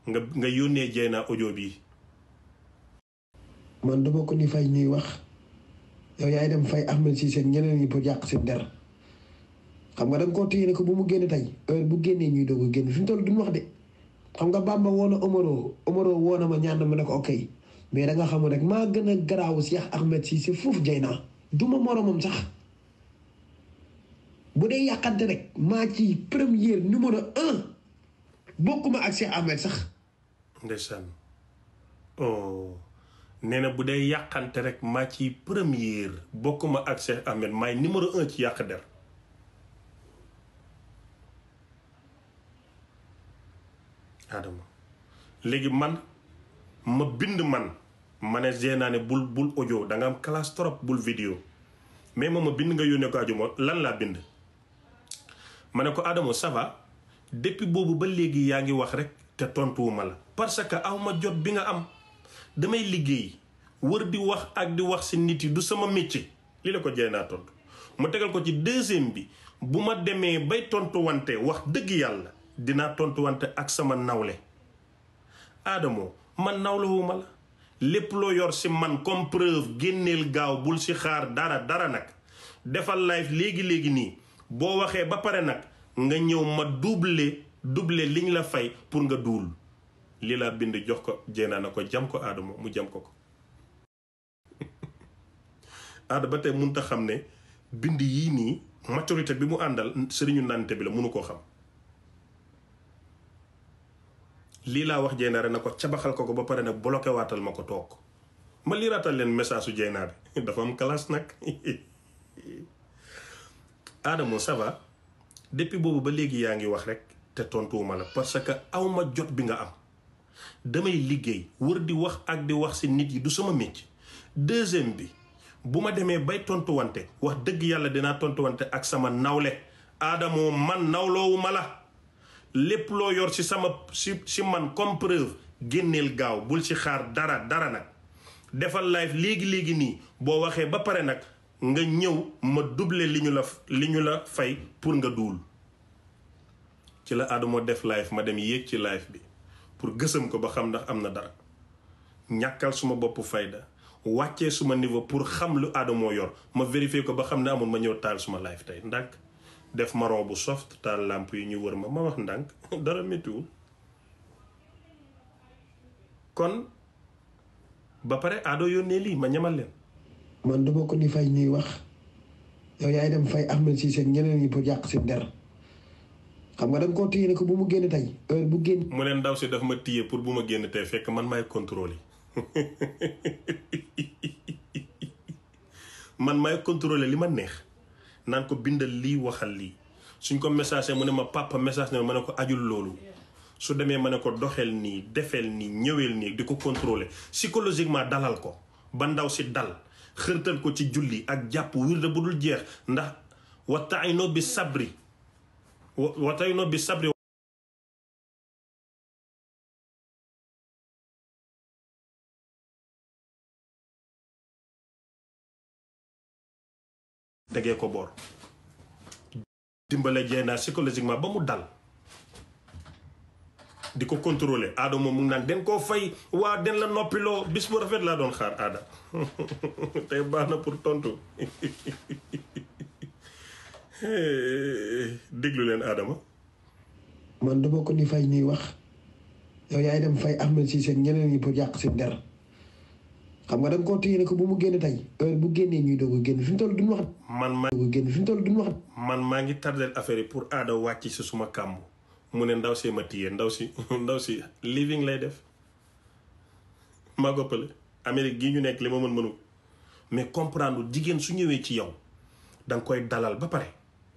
nga yónnee Dieyna audio bi. man dama ko ni fay ñuy wax yow yaay dem fay Ahmed Cissé ñeneen ñi pour yàq seen der xam nga da nga koo téye ne ko bu mu génn tey heure bu génnee ñuy doog a génn fi mu toll duñ wax de xam nga Bamba woona Omaro woona ma ñaan ma ne ko ok mais da nga xamul rek maa gën a garaawu Cheikh Ahmed Cissé foofu Dieyna du ma moromam sax bu dee yàqante rek maa ci premier numéro 1 bokkuma ak Cheikh Ahmed sax. ndeysaan oh nee na bu dee yàqante rek maa ci première bokkuma ak Cheikh Ahmed maay numéro 1 ci yàq der. Adama léegi man ma bind ma ne Dieyna ne bul audio da nga am classe trop bul vidéo mais ma bind nga yónnee ko aju lan laa bind. ma ne ko Adama ça va depuis boobu ba léegi yaa ngi wax rek te tontuwuma la parce que aw ma jot bi nga am damay liggéey wër di wax ak di wax si nit yi du sama métier li la ko Dieyna tontu mu tegal ko ci deuxième bi bu ma demee bay tontuwante wax dëgg yàlla dinaa tontuwante ak sama nawle. Adamo man nawlewuma la lépp loo yor si man comme preuve génneel gaaw bul si xaar dara nag defal live léegi nii boo waxee ba pare nag nga ñëw ma doubler liñ la fay pour nga duul lii laa bind jox ko Dieyna na ko jam ko Adamo mu jam ko Ada ba tey mënut a xam ne bind yii nii maturité bi mu àndal sëriñu nante bi la mënu koo xam. lii laa wax Dieyna rek na ko cabaxal ko ba pare nag bloqué waatal ma ko toog ma liiraatal leen message su Dieyna bi dafa am classe nag. Adamo ça va depuis boobu ba léegi yaa ngi wax rek te tontuwuma la parce que awma jot bi nga am damay liggéey wër di wax ak di wax si nit yi du sama métier. deuxième bi bu ma demee bay tontuwante wax dëgg yàlla dinaa tontuwante ak sama nawle. Adamo man nawloowuma la lépp loo yor ci sama si man comme preuve génneel gaaw bul ci xaar dara nag defal live léegi nii boo waxee ba pare nag nga ñëw ma doubler li ñu la fay pour nga duul. ci la Adamo def live ma dem yéeg ci live bi pour gësam ko ba xam ndax am na dara ñàkkal suma bopp fayda wàccee suma niveau pour xam lu Adamo yor ma vérifier ko ba xam ne amul ma ñëw taal suma live tey ndànk def maron bu soft taal lamp yi ñu wër ma wax ndànk dara méttiwul. kon ba pare Ado yónnee lii ma ñamal leen. man dama ko ni fay ñuy wax yow yaay dem fay Ahmed Cissé ñeneen ñi pour yàq seen der xam nga da nga koo téye ne ko bu mu génn tey heure bu génn. mu leen ndaw si daf ma téye pour bu ma génn tey fekk man maay contrôler man maay contrôler li ma neex. naan ko bindal lii waxal lii suñ ko message mu ne ma papa message ne ma ne ko ajul loolu su demee ma ne ko doxel nii defeel nii ñëweel nii di ko contrôler psychologiquement dalal ko ba ndaw si dal xërtal ko ci julli ak jàpp wirde bu dul jeex ndax watayno bi sabri tegee ko boor dimbale Dieyna psychologiquement ba mu dal di ko contrôler Ada moom mu ngi naan den koo fay waa den la noppiloo bis bu rafet laa doon xaar Ada tey baax na pour tontu déglu leen Adama. man dama ko ni fay ñuy wax yow yaay dem fay Ahmed Cissé ñeneen ñi pour yàq seen der xam nga da nga koo téye ne ko bu mu génn tey heure bu génnee ñuy doog a génn fi mu toll duñ wax. man maa ngi tardel affaire yi pour Ada wàcc si suma kàmb mu ne ndaw see ma téye ndaw si living lay def maa goppale Amérique gii ñu nekk li ma mënu mais comprendre jigéen su ñëwee ci yow da nga koy dalal ba pare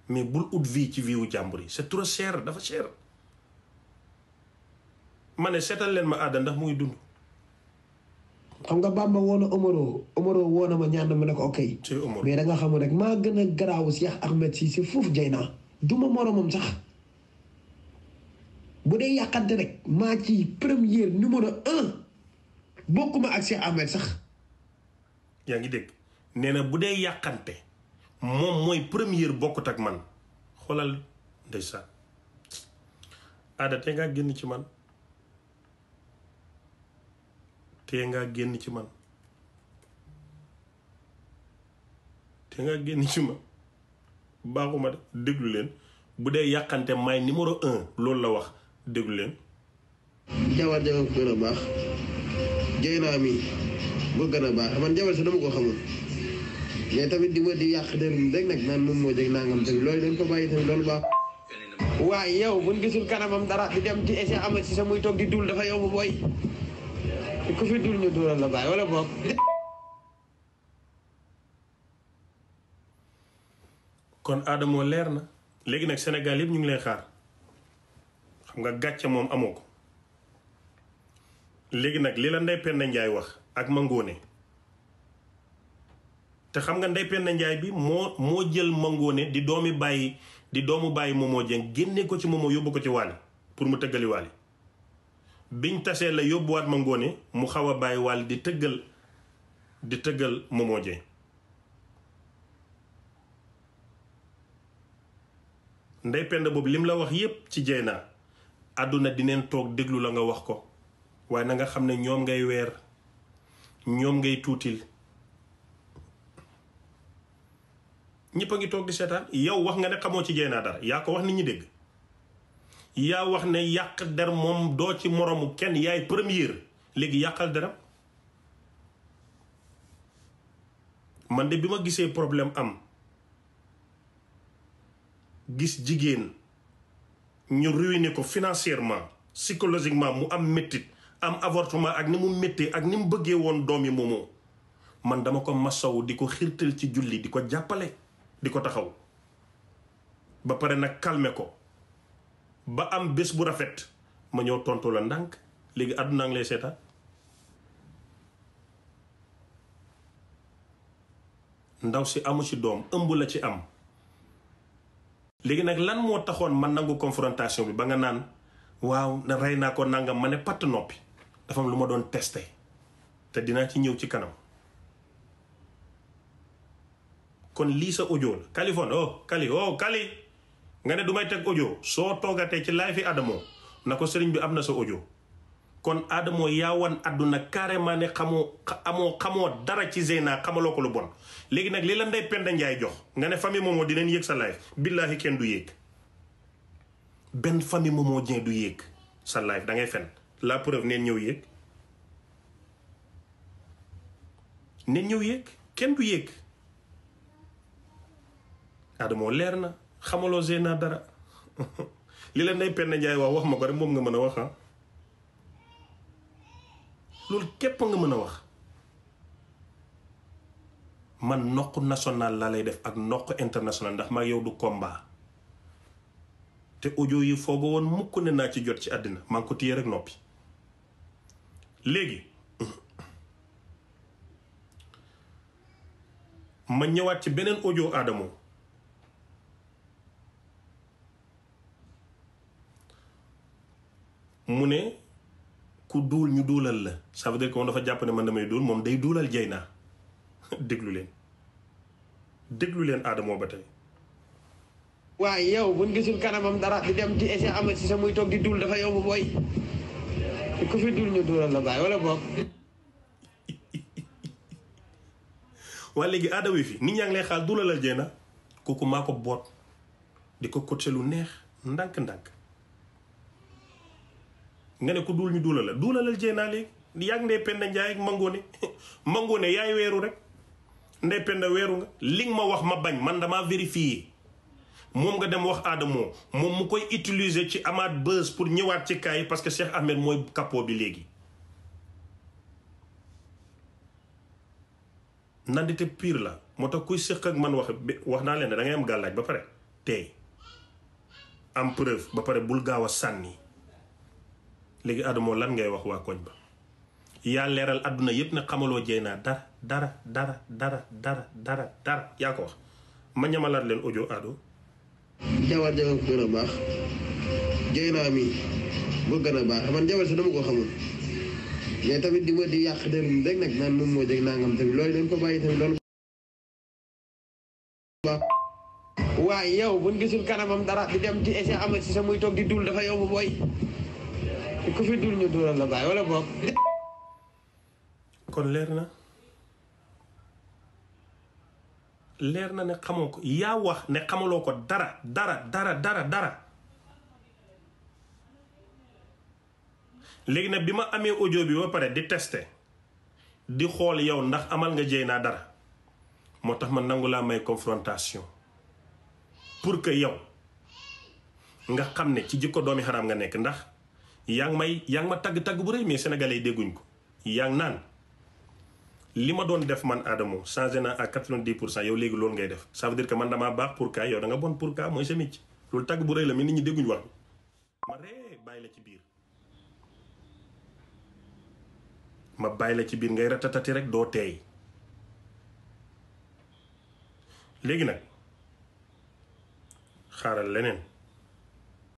mais bul ut vie ci vie wu jàmbur yi c'est trop cher dafa cher. ma ne seetal leen ma Ada ndax mu ngi dund. xam nga Bamba woona Omaro woona ma ñaan ma ne ko ok mais da nga xamul rek maa gën a garaawu Cheikh Ahmed Cissé foofu Dieyna du ma moromam sax bu dee yàqante rek maa ci premier numéro 1 bokkuma ak Cheikh Ahmed sax. yaa ngi dégg nee na bu dee yàqante moom mooy première bokkut ak man xoolal ndeysaan Ada te ngaa génn ci man te nga génn ci man te nga génn ci man baaxuma de déglu leen bu dee yàqante may numéro 1 loolu la wax déglu leen. jabar jabar ko gën a baax jëy naa mi bu gën a baax man jabar sa dama ko xamul mais tamit di ma di yàq dërum rek nag naan moom moo jeg nangam tamit loolu dañ ko bàyyi tamit loolu baax. waaye yow buñ gisul kanamam dara di dem ci essai amat si sa muy toog di dul dafa yomb booy ku fi dul ñu duulal la bàyyi wala boog. kon Adamo leer na léegi nag Sénégal yëpp ñu ngi lay xaar xam nga gàcce moom amoo ko léegi nag li la Ndeye Penda Ndiaye wax ak Mangone te xam nga Ndeye Penda Ndiaye bi moo jël Mangone di doomu bàyyi Momo Dieng génne ko ci Momo yóbbu ko ci Wally pour mu tëggali Wally biñ tasee la yóbbuwaat Mangone mu xaw a bàyyi Wally di tëggal Momo Dieng Ndeye Penda boobu lim la wax yépp ci Dieyna àdduna dineen toog déglu la nga wax ko waaye na nga xam ne ñoom ngay weer ñoom ngay tuutil ñëpp a ngi toog di seetaan yow wax nga ne xamoo ci Dieyna dara yaa ko wax nit ñi dégg yaa wax ne yàq der moom doo ci moromu kenn yaay première léegi yàqal deram man de bi ma gisee problème am gis jigéen ñu ruiné ko financièrement psychologiquement mu am méttit am avortement ak ni mu méttee ak ni mu bëggee woon doom yi Momo man dama ko masawu di ko xirtal ci julli di ko jàppale di ko taxaw ba pare nag calmer ko ba am bés bu rafet ma ñëw tontu la ndànk léegi àdduna ngi lay seetaan ndaw si amu ci doom ëmb la ci am léegi nag lan moo taxoon man nangu confrontation bi ba nga naan waaw na rey naa ko nangam ma ne patt noppi dafa am lu ma doon testé te dinaa ci ñëw ci kanam kon lii sa audio la Kaliphone Kali nga ne du may teg audio soo toogatee ci live fi Adamo na ko sëriñ bi am na sa audio kon Adamo yaa wan àdduna carrément ne xamoo dara ci Dieyna xamaloo ko lu bon léegi nag li la Ndeye Penda Ndiaye jox nga ne famille Momo dinañ yéeg sa live billaahi kenn du yéeg benn famille Momo Dieng du yéeg sa live da ngay fen la preuve neen ñëw yéeg kenn du yéeg Adamo leer na xamaloo Dieyna dara li la Ndeye Penda Ndiaye wax ma ko rek moom nga mën a wax loolu képp nga mën a wax man noq national laa lay def ak noq international ndax maa yow du combat te audio yi foogo woon mukk ne naa ci jot ci àddina maa ngi ko téye rek noppi léegi ma ñëwaat ci beneen audio Adamo mu ne ku duul ñu duulal la ça veut dire que moom dafa jàpp ne man damay duul moom day duulal Dieyna déglu leen Adamo ba tey waaye yow buñ gisul kanamam dara di dem ci essai amat si sa muy toog di dul dafa yomb booy ku fi dul ñu duulal la bàyyi wala boog. waaye léegi Adamo yi fi nit ñaa ngi lay xaal duulalal Dieyna kooku maa ko boot di ko coaché lu neex ndànk-ndànk nga ne ku duul ñu duulalal Dieyna léegi yàgg Ndeye Penda Ndiaye ak Mangone yaay weeru rek Ndeye Penda weeru nga li nga ma wax ma bañ man damaa vérifier moom nga dem wax Adamo moom mu koy utiliser ci amaat buzz pour ñëwaat ci kaay parce que Cheikh Ahmed mooy capot bi léegi nandite pire la moo tax kuy séq ak man wax naa leen ne da ngay am gàllaaj ba pare tey am preuve ba pare bul gaaw a sànni léegi Adamo lan ngay wax waa koñ ba yaa leeral àdduna yépp ne xamaloo Dieyna dara yaa ko wax ma ñamalaat leen audio Ado jabar jabar ko gën a baax Dieyna mi bu gën a baax man jabar sa dama ko xamul mais tamit di ma di yàq dërum rek nag naan moom moo jeg nangam tamit loolu dañ ko bàyyi tamit loolu baax waaye yow buñ gisul kanamam dara di dem ci essai amat si sa muy toog di dul dafa yomb booy ku fi dul ñu duulal la bàyyi wala boog. kon leer na ne xamoo ko yaa wax ne xamaloo ko dara léegi nag bi ma amee audio bi ba pare di tester di xool yow ndax amal nga Dieyna dara moo tax ma nangu laa may confrontation pour que yow nga xam ne ci jikko doomi xaraam nga nekk ndax yaa ngi ma tagg bu rëy mais sénégalais yi dégguñ ko yaa ngi naan li ma doon def man Adamo changé na à 90% yow léegi loolu ngay def ça veut dire que man damaa baax pour cas yow da nga bon pour cas mooy sa métier loolu tagg bu rëy la mais nit ñi dégguñ wax ma ree bàyyi la ci biir ma bàyyi la ci biir ngay ratatati rek doo teey léegi nag xaaral leneen